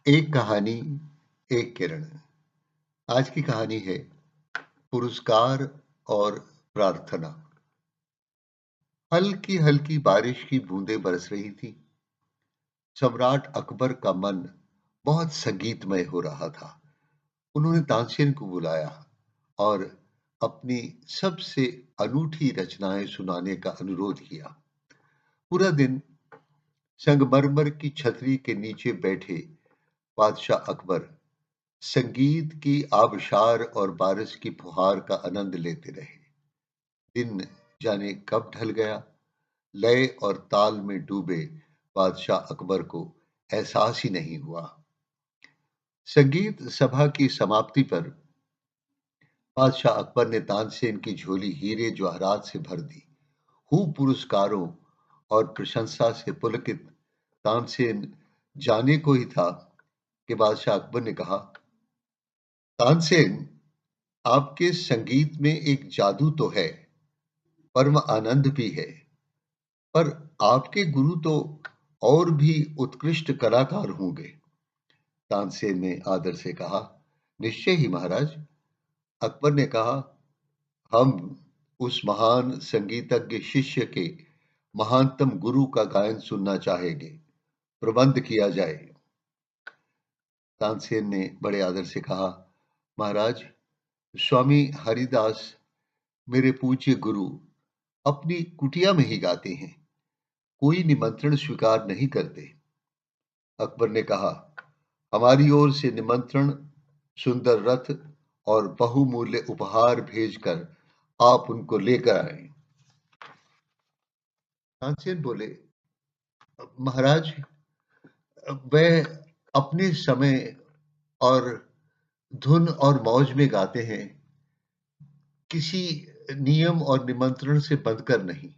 एक कहानी, एक किरण। आज की कहानी है पुरस्कार और प्रार्थना। हल्की हल्की बारिश की बूंदें बरस रही थी। सम्राट अकबर का मन बहुत संगीतमय हो रहा था। उन्होंने तानसेन को बुलाया और अपनी सबसे अनूठी रचनाएं सुनाने का अनुरोध किया। पूरा दिन संगमरमर की छतरी के नीचे बैठे बादशाह अकबर संगीत की आबशार और बारिश की फुहार का आनंद लेते रहे। दिन जाने कब ढल गया। लय और ताल में डूबे बादशाह अकबर को एहसास ही नहीं हुआ। संगीत सभा की समाप्ति पर बादशाह अकबर ने तानसेन की झोली हीरे जवाहरात से भर दी। खूब पुरस्कारों और प्रशंसा से पुलकित तानसेन जाने को ही था कि बादशाह अकबर ने कहा, तानसेन, आपके संगीत में एक जादू तो है, परम आनंद भी है, पर आपके गुरु तो और भी उत्कृष्ट कलाकार होंगे। तानसेन ने आदर से कहा, निश्चय ही महाराज। अकबर ने कहा, हम उस महान संगीतज्ञ शिष्य के महानतम गुरु का गायन सुनना चाहेंगे। प्रबंध किया जाए। तानसेन ने बड़े आदर से कहा, महाराज, स्वामी हरिदास मेरे पूज्य गुरु अपनी कुटिया में ही गाते हैं, कोई निमंत्रण स्वीकार नहीं करते। अकबर ने कहा, हमारी ओर से निमंत्रण, सुंदर रथ और बहुमूल्य उपहार भेजकर आप उनको लेकर आए। तानसेन बोले, महाराज, वह अपने समय और धुन और मौज में गाते हैं, किसी नियम और निमंत्रण से बंधकर नहीं।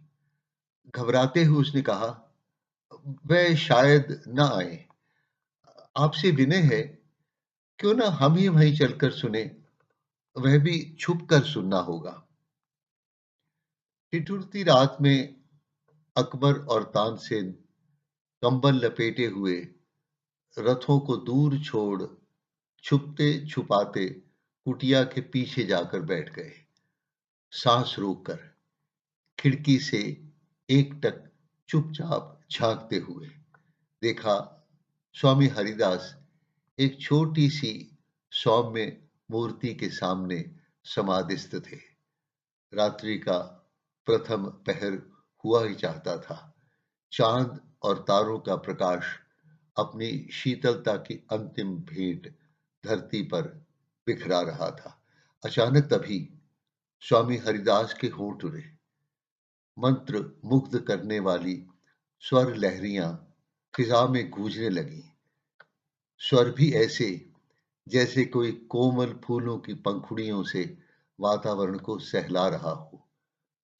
घबराते हुए उसने कहा, वह शायद न आए। आपसे विनय है, क्यों ना हम ही वहीं चलकर सुने, वह भी छुप कर सुनना होगा। ठिठुरती रात में अकबर और तानसेन कंबल लपेटे हुए रथों को दूर छोड़ छुपते छुपाते कुटिया के पीछे जाकर बैठ गए। सांस रोककर खिड़की से एकटक चुपचाप झांकते हुए देखा, स्वामी हरिदास एक छोटी सी सौम्य मूर्ति के सामने समाधिस्थ थे। रात्रि का प्रथम पहर हुआ ही चाहता था। चांद और तारों का प्रकाश अपनी शीतलता की अंतिम भेंट धरती पर बिखरा रहा था। अचानक तभी स्वामी हरिदास के होंठ उड़े। मंत्र मुग्ध करने वाली स्वर लहरियां फिजा में गूंजने लगी। स्वर भी ऐसे जैसे कोई कोमल फूलों की पंखुड़ियों से वातावरण को सहला रहा हो।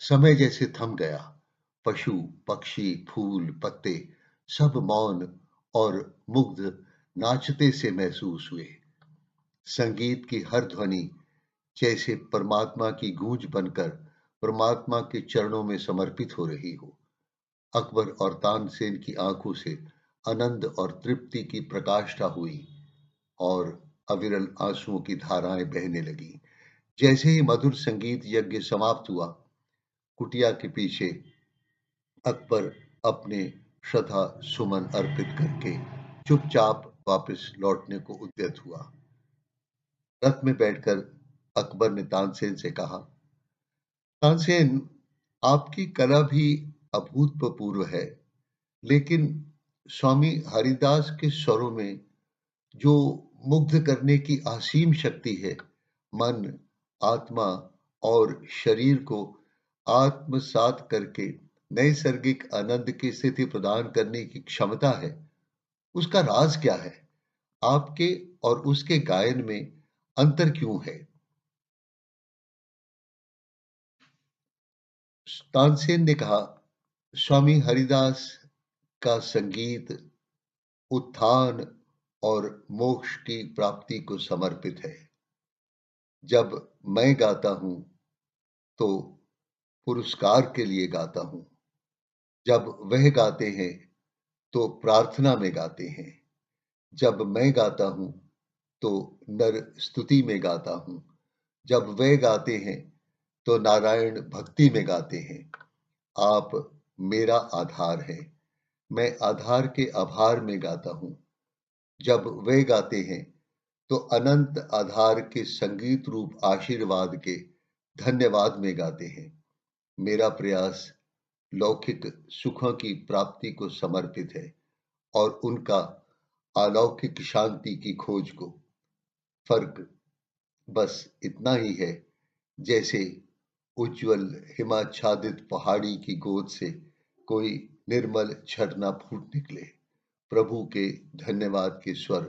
समय जैसे थम गया। पशु, पक्षी, फूल, पत्ते सब मौन और मुग्ध नाचते से महसूस हुए। संगीत की हर ध्वनि जैसे परमात्मा की गूंज बनकर परमात्मा के चरणों में समर्पित हो रही हो। अकबर और तानसेन की आंखों से आनंद और तृप्ति की प्रकाष्ठा हुई और अविरल आंसुओं की धाराएं बहने लगी। जैसे ही मधुर संगीत यज्ञ समाप्त हुआ, कुटिया के पीछे अकबर अपने श्रद्धा सुमन अर्पित करके चुपचाप वापस लौटने को उद्यत हुआ। रथ में बैठकर अकबर ने तानसेन से कहा, तानसेन, आपकी कला भी अभूतपूर्व है, लेकिन स्वामी हरिदास के स्वरों में जो मुग्ध करने की असीम शक्ति है, मन, आत्मा और शरीर को आत्मसात करके नैसर्गिक आनंद की स्थिति प्रदान करने की क्षमता है, उसका राज क्या है? आपके और उसके गायन में अंतर क्यों है? तानसेन ने कहा, स्वामी हरिदास का संगीत उत्थान और मोक्ष की प्राप्ति को समर्पित है। जब मैं गाता हूं तो पुरस्कार के लिए गाता हूं, जब वह गाते हैं तो प्रार्थना में गाते हैं। जब मैं गाता हूँ तो नर स्तुति में गाता हूँ, जब वे गाते हैं तो नारायण भक्ति में गाते हैं। आप मेरा आधार है, मैं आधार के आभार में गाता हूँ। जब वे गाते हैं तो अनंत आधार के संगीत रूप आशीर्वाद के धन्यवाद में गाते हैं। मेरा प्रयास लौकिक सुखों की प्राप्ति को समर्पित है और उनका अलौकिक शांति की खोज को। फर्क बस इतना ही है, जैसे उज्जवल हिमाच्छादित पहाड़ी की गोद से कोई निर्मल झरना फूट निकले। प्रभु के धन्यवाद के स्वर